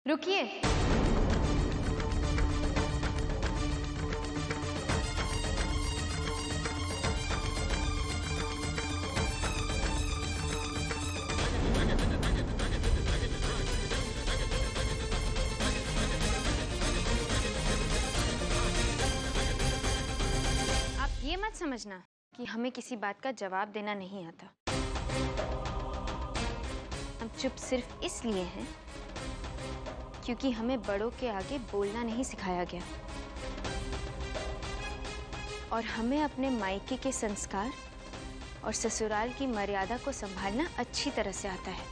रुकिए। आप ये मत समझना कि हमें किसी बात का जवाब देना नहीं आता। हम चुप सिर्फ इसलिए हैं क्योंकि हमें बड़ों के आगे बोलना नहीं सिखाया गया और हमें अपने मायके के संस्कार और ससुराल की मर्यादा को संभालना अच्छी तरह से आता है।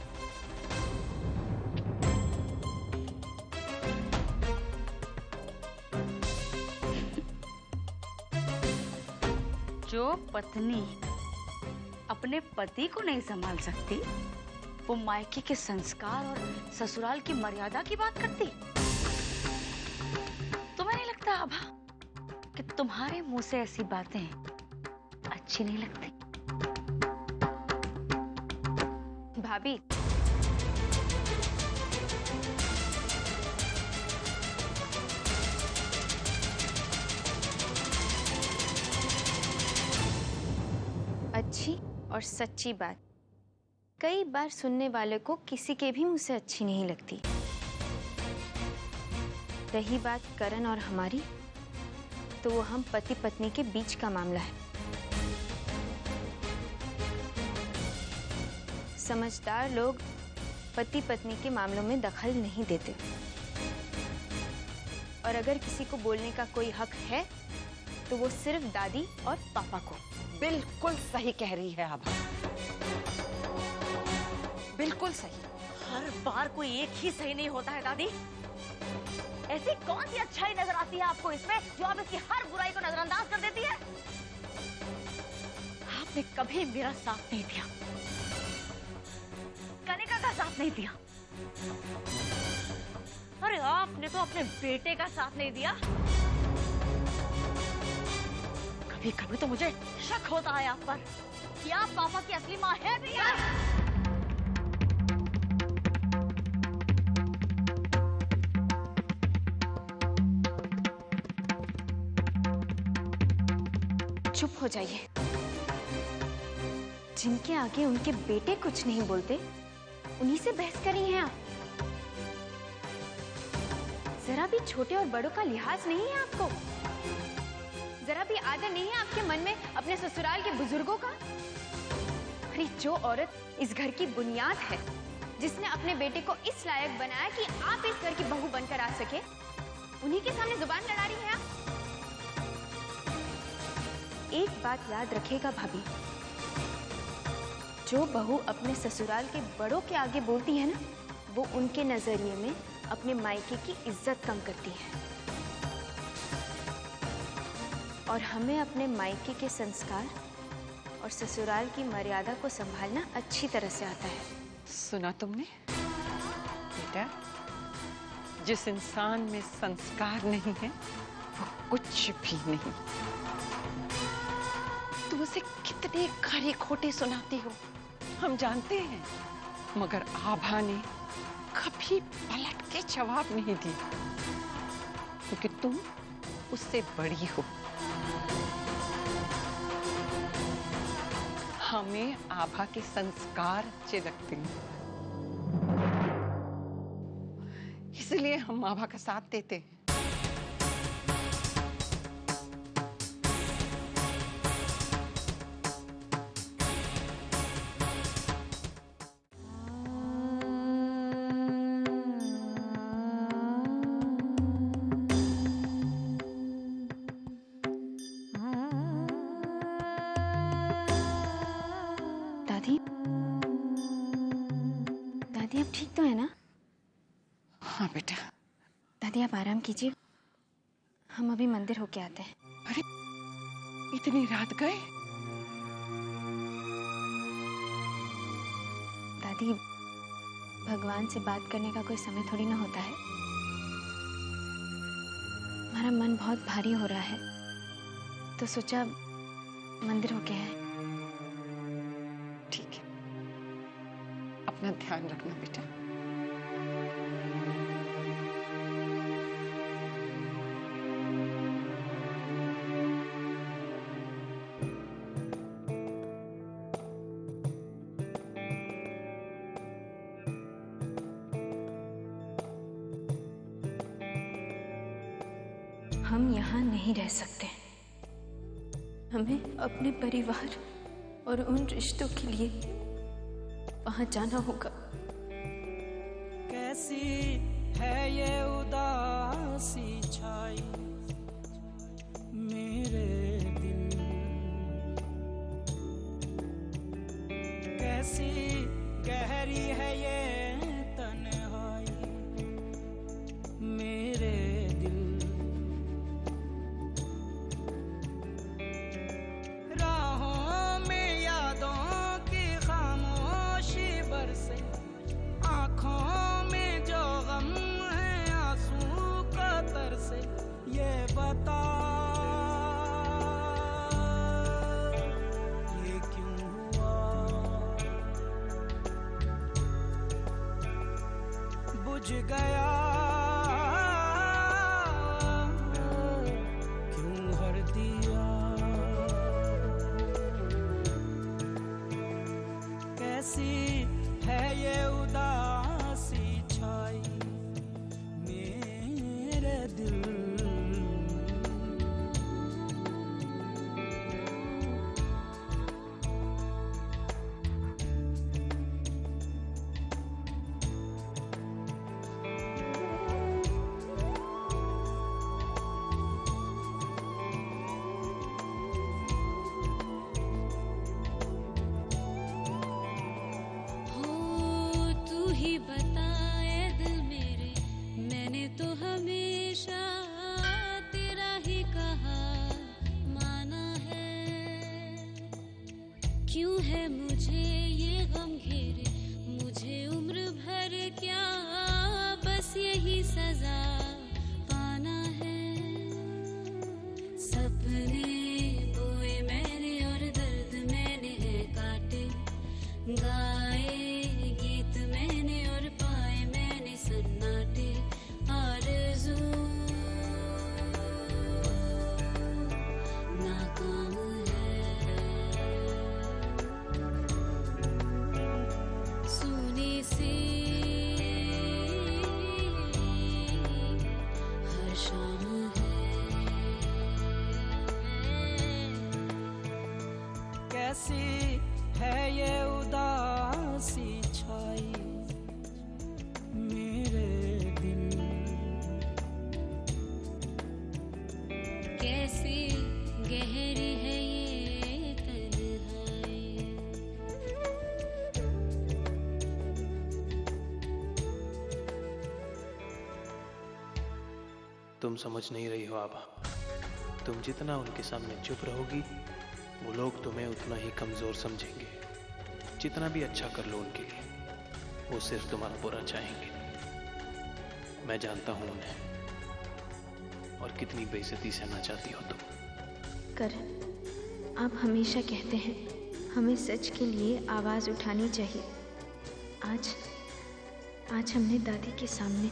जो पत्नी अपने पति को नहीं संभाल सकती, वो मायके के संस्कार और ससुराल की मर्यादा की बात करती। तुम्हें नहीं लगता आभा कि तुम्हारे मुंह से ऐसी बातें अच्छी नहीं लगती? भाभी, अच्छी और सच्ची बात कई बार सुनने वाले को किसी के भी मुंह से अच्छी नहीं लगती। रही बात करण और हमारी, तो वो हम पति पत्नी के बीच का मामला है। समझदार लोग पति पत्नी के मामलों में दखल नहीं देते और अगर किसी को बोलने का कोई हक है तो वो सिर्फ दादी और पापा को। बिल्कुल सही कह रही है आभा, बिल्कुल सही। हर बार कोई एक ही सही नहीं होता है दादी। ऐसी कौन सी अच्छाई नजर आती है आपको इसमें जो आप इसकी हर बुराई को नजरअंदाज कर देती है? आपने कभी मेरा साथ नहीं दिया, कनिका का साथ नहीं दिया, अरे आपने तो अपने बेटे का साथ नहीं दिया। कभी कभी तो मुझे शक होता है आप पर कि आप पापा की असली माँ है भी या? चुप हो जाइए। जिनके आगे उनके बेटे कुछ नहीं बोलते, उन्हीं से बहस कर रही हैं आप। जरा भी छोटे और बड़ों का लिहाज नहीं है आपको? जरा भी आदर नहीं है आपके मन में अपने ससुराल के बुजुर्गों का? अरे जो औरत इस घर की बुनियाद है, जिसने अपने बेटे को इस लायक बनाया कि आप इस घर की बहू बनकर आ सके, उन्हीं के सामने जुबान लड़ा रही हैं आप। एक बात याद रखिएगा भाभी, जो बहू अपने ससुराल के बड़ों के आगे बोलती है ना, वो उनके नजरिए में अपने मायके की इज्जत कम करती है और हमें अपने मायके के संस्कार और ससुराल की मर्यादा को संभालना अच्छी तरह से आता है। सुना तुमने बेटा, जिस इंसान में संस्कार नहीं है वो कुछ भी नहीं। तुम उसे कितने खरे खोटे सुनाती हो हम जानते हैं, मगर आभा ने कभी पलट के जवाब नहीं दिया क्योंकि तुम उससे बड़ी हो। हमें आभा के संस्कार अच्छे लगते हैं, इसलिए हम आभा का साथ देते हैं। दादी, दादी आप ठीक तो है ना? हाँ बेटा। दादी आप आराम कीजिए, हम अभी मंदिर होके आते हैं। अरे इतनी रात गए? दादी, भगवान से बात करने का कोई समय थोड़ी ना होता है। हमारा मन बहुत भारी हो रहा है, तो सोचा मंदिर होके आए। अपना ध्यान रखना बेटा। हम यहाँ नहीं रह सकते। हमें अपने परिवार और उन रिश्तों के लिए वहां जाना होगा। कैसी है ये उदासी छाई मेरे दिल, कैसी गहरी है ये तन्हाई मेरे दिल। राहों में यादों की खामोशी बरसे, आँखों में जो गम है आंसू का तरसे। ये बता ये क्यों हुआ, बुझ गया क्यों हर दिया। कैसी है ये उदासी छाई मेरे दिल। तू ही बताए दिल मेरे, मैंने तो हमेशा तेरा ही कहा माना है। क्यों है मुझे ये गम घेरे, मुझे उम्र भर क्या बस यही सजा पाना है। सपने बोए मैंने और दर्द मैंने है काटे, गाए गीत मैंने और पाए मैंने सन्नाटे। आरज़ू नाकाम है, सोने से हर शाम है। कैसी है ये उदासी छाई मेरे दिल। कैसी गहरी है ये तन्हाई। तुम समझ नहीं रही हो आभा। तुम जितना उनके सामने चुप रहोगी, वो लोग तुम्हें उतना ही कमजोर समझेंगे। जितना भी अच्छा कर लो उनके लिए, वो सिर्फ तुम्हारा बुरा चाहेंगे। मैं जानता हूं उन्हें, और कितनी बेइज्जती सहना चाहती हो तुम। करण, आप हमेशा कहते हैं हमें सच के लिए आवाज़ उठानी चाहिए। आज हमने दादी के सामने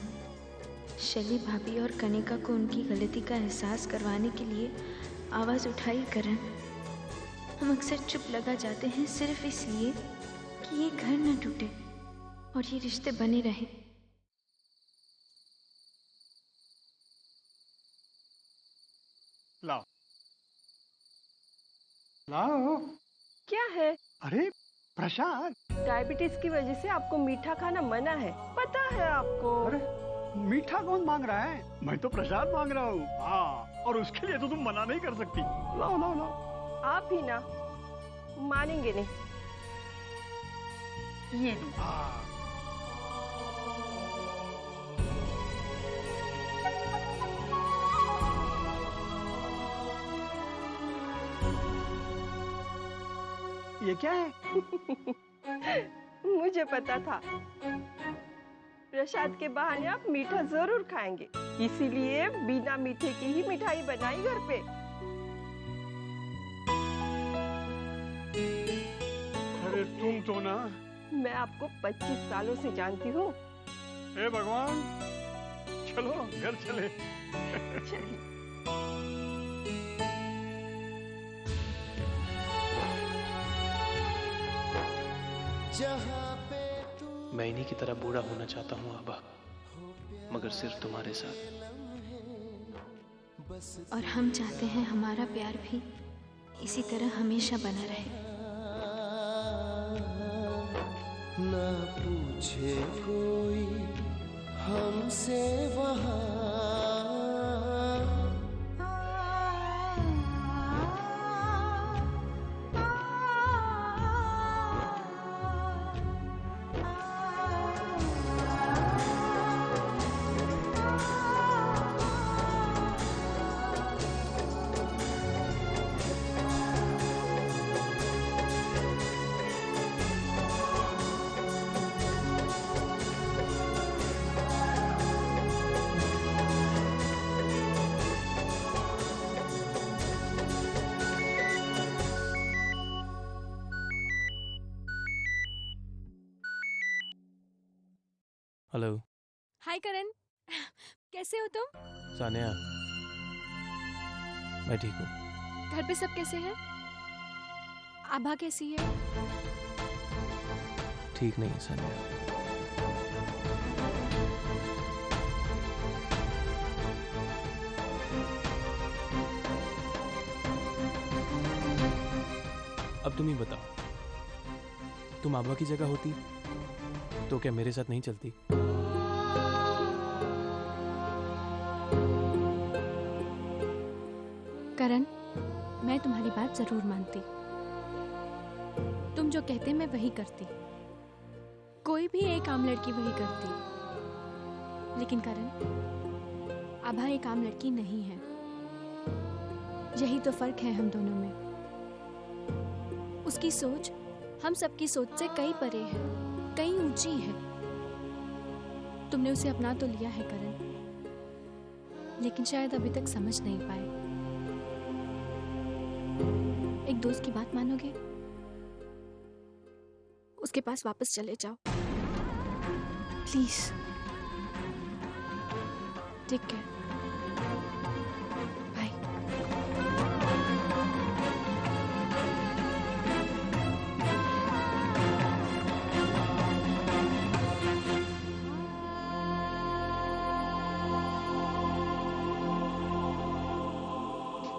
शैली भाभी और कनिका को उनकी गलती का एहसास करवाने के लिए आवाज़ उठाई। करण, हम अक्सर चुप लगा जाते हैं सिर्फ इसलिए कि ये घर न टूटे और ये रिश्ते बने रहें। लाओ लाओ। क्या है? अरे प्रसाद। डायबिटीज की वजह से आपको मीठा खाना मना है, पता है आपको। अरे मीठा कौन मांग रहा है? मैं तो प्रसाद मांग रहा हूँ। हाँ, और उसके लिए तो तुम मना नहीं कर सकती। लाओ लाओ लाओ। आप भी ना मानेंगे नहीं। ये लो। हाँ। ये क्या है? मुझे पता था प्रसाद के बहाने आप मीठा जरूर खाएंगे, इसीलिए बिना मीठे की ही मिठाई बनाई घर पे। अरे तुम तो ना मैं आपको 25 सालों से जानती हूँ। हे भगवान, चलो घर चले। मैं इन्हीं की तरह बूढ़ा होना चाहता हूँ आबा, मगर सिर्फ तुम्हारे साथ। और हम चाहते हैं हमारा प्यार भी इसी तरह हमेशा बना रहे। ना पूछे कोई हमसे वहाँ, हेलो हाय करण, कैसे हो तुम? सानिया, मैं ठीक हूँ। घर पे सब कैसे हैं? आभा कैसी है? ठीक नहीं सानिया। अब तुम ही बताओ, तुम आभा की जगह होती तो क्या मेरे साथ नहीं चलती? करण, मैं तुम्हारी बात जरूर मानती। तुम जो कहते मैं वही करती। कोई भी एक आम लड़की वही करती। लेकिन करण, आभा एक आम लड़की नहीं है। यही तो फर्क है हम दोनों में। उसकी सोच हम सबकी सोच से कई परे है, कई ऊंची है। तुमने उसे अपना तो लिया है करण, लेकिन शायद अभी तक समझ नहीं पाए। एक दोस्त की बात मानोगे? उसके पास वापस चले जाओ प्लीज। Take care, bye.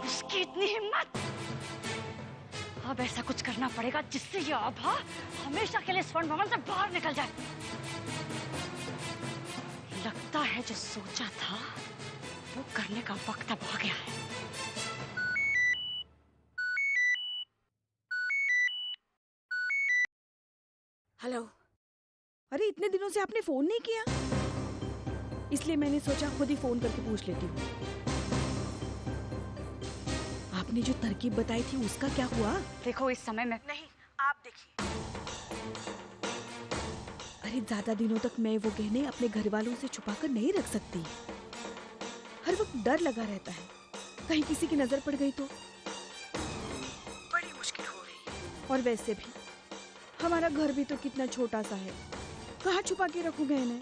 उसकी इतनी हिम्मत! अब ऐसा कुछ करना पड़ेगा जिससे ये आभा हमेशा के लिए स्वर्ण भवन से बाहर निकल जाए। लगता है जो सोचा था वो करने का वक्त अब आ गया है। हेलो। अरे इतने दिनों से आपने फोन नहीं किया, इसलिए मैंने सोचा खुद ही फोन करके पूछ लेती हूँ। आपने जो तरकीब बताई थी उसका क्या हुआ? देखो इस समय में नहीं, आप देखिए। अरे ज्यादा दिनों तक मैं वो गहने अपने घर वालों से छुपाकर नहीं रख सकती। हर वक्त डर लगा रहता है, कहीं किसी की नजर पड़ गई तो बड़ी मुश्किल हो रही है। और वैसे भी हमारा घर भी तो कितना छोटा सा है, कहाँ छुपा के रखूं गहने?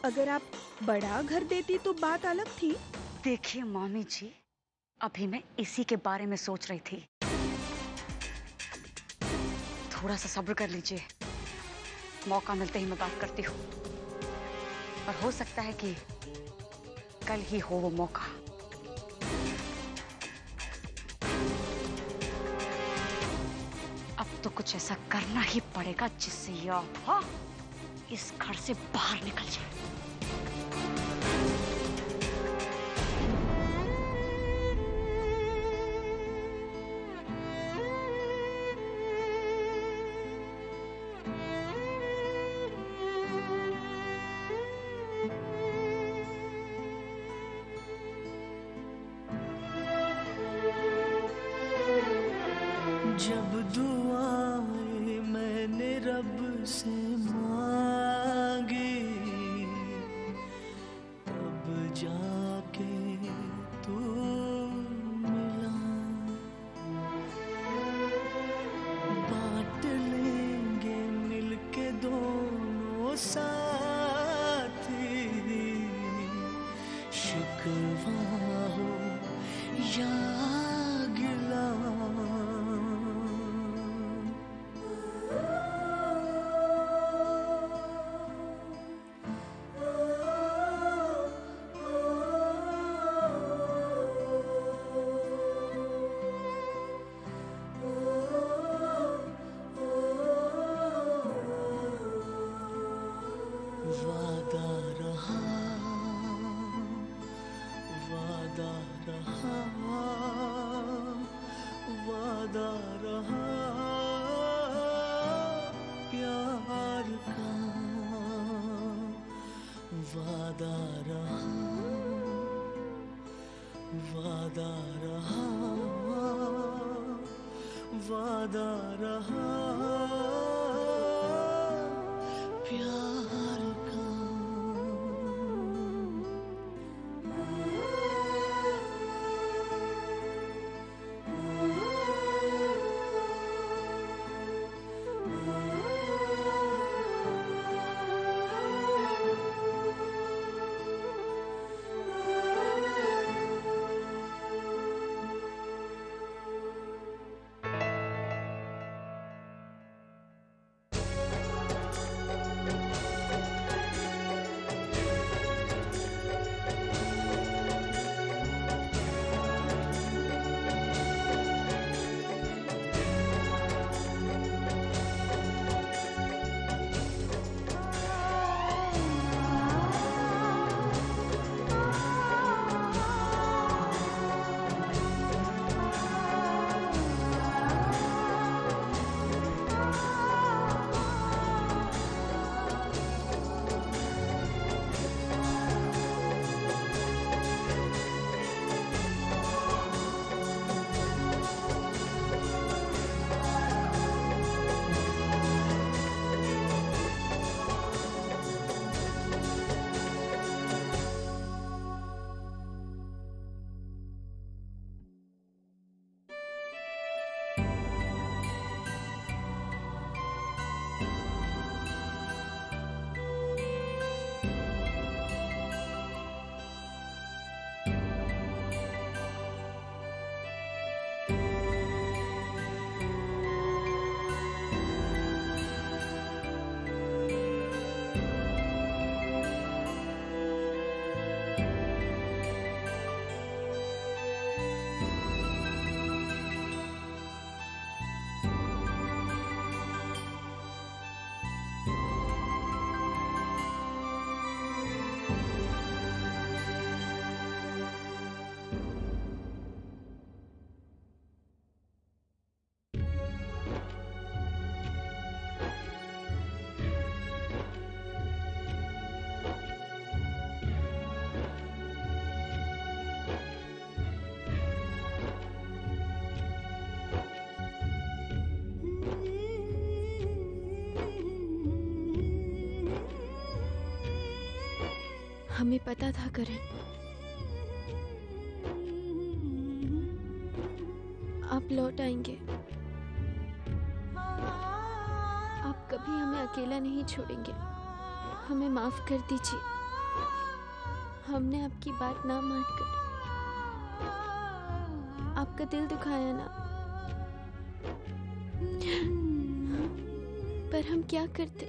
अगर आप बड़ा घर देती तो बात अलग थी। देखिए मामी जी, अभी मैं इसी के बारे में सोच रही थी। थोड़ा सा सब्र कर लीजिए, मौका मिलते ही मैं बात करती हूँ। और हो सकता है कि कल ही हो वो मौका। अब तो कुछ ऐसा करना ही पड़ेगा जिससे ये आभा इस घर से बाहर निकल जाए। जब दुआएं मैंने रब से मांगी, तब जाके तू मिला। वादा रहा प्यार का, वादा रहा, वादा रहा, वादा रहा प्यार का। हमें पता था करण, आप लौट आएंगे। आप कभी हमें अकेला नहीं छोड़ेंगे। हमें माफ कर दीजिए, हमने आपकी बात ना मानकर आपका दिल दुखाया ना। पर हम क्या करते?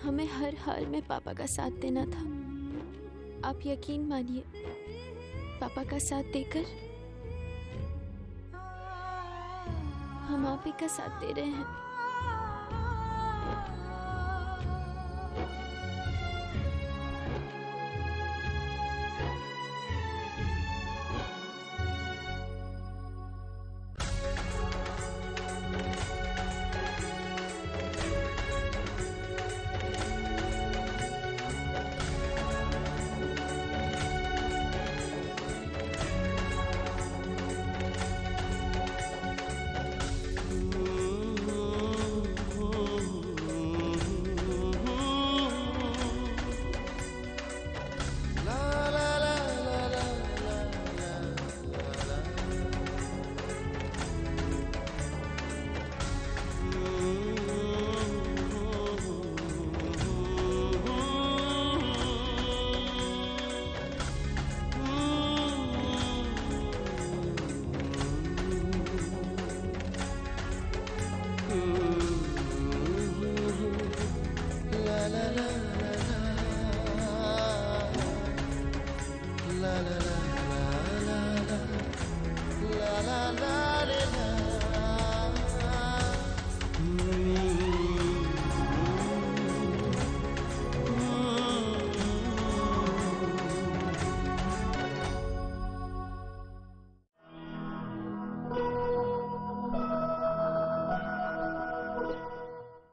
हमें हर हाल में पापा का साथ देना था। आप यकीन मानिए, पापा का साथ देकर हम आप ही का साथ दे रहे हैं।